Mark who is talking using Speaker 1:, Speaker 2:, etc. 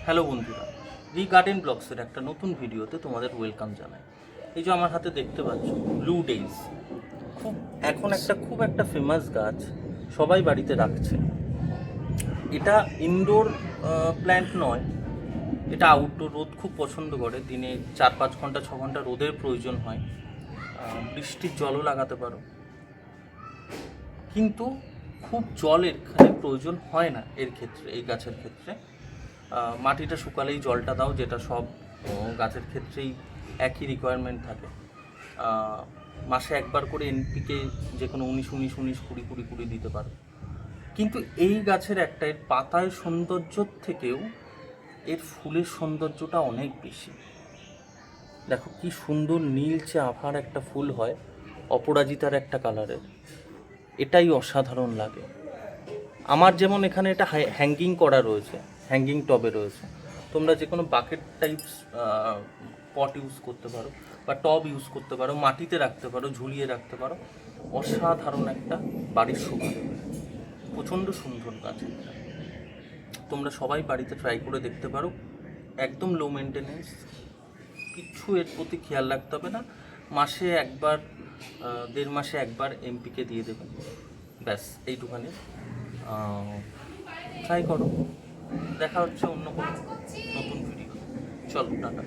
Speaker 1: Hello বন্ধুরা, রি garden ব্লগসের একটা নতুন ভিডিওতে তোমাদের ওয়েলকাম জানাই। এই যে আমার হাতে দেখতে পাচ্ছ ব্লু ডেইজ, খুব একটা ফেমাস গাছ, সবাই বাড়িতে রাখছে। এটা ইনডোর প্ল্যান্ট নয়, এটা আউটডোর। রোদ খুব পছন্দ করে, দিনে 4-5 ঘন্টা 6 ঘন্টা রোদের প্রয়োজন হয়। বৃষ্টির জলও লাগাতে পারো, কিন্তু খুব জলের এখানে প্রয়োজন হয় না এর ক্ষেত্রে, এই গাছের ক্ষেত্রে। মাটিটা শুকালেই জলটা দাও, যেটা সব গাছের ক্ষেত্রেই একই রিকোয়ারমেন্ট থাকে। মাসে একবার করে এনপিকে যে কোনো 19-19-19-20-20-20 দিতে পারো। কিন্তু এই গাছের একটা, এর পাতার সৌন্দর্যর থেকেও এর ফুলের সৌন্দর্যটা অনেক বেশি। দেখো কি সুন্দর নীলচে আভার একটা ফুল হয়, অপরাজিতার একটা কালারের। এটাই অসাধারণ লাগে। আমার যেমন এখানে এটা হ্যাঙ্গিং করা রয়েছে, হ্যাঙ্গিং টবে রয়েছে। তোমরা যে কোনো বাকেট টাইপস পট ইউজ করতে পারো, বা টব ইউজ করতে পারো, মাটিতে রাখতে পারো, ঝুলিয়ে রাখতে পারো। অসাধারণ একটা বাড়ির শোভা দেবে। প্রচণ্ড সুন্দর গাছ এটা। তোমরা সবাই বাড়িতে ট্রাই করে দেখতে পারো। একদম লো মেনটেনেন্স, কিচ্ছু এর প্রতি খেয়াল রাখতে হবে না। মাসে একবার, 1.5 মাসে একবার এমপিকে দিয়ে দেবেন, ব্যাস এইটুখানি। ট্রাই করো। দেখা হচ্ছে অন্য কোনো নতুন ভিডিও। চলো, টাটা।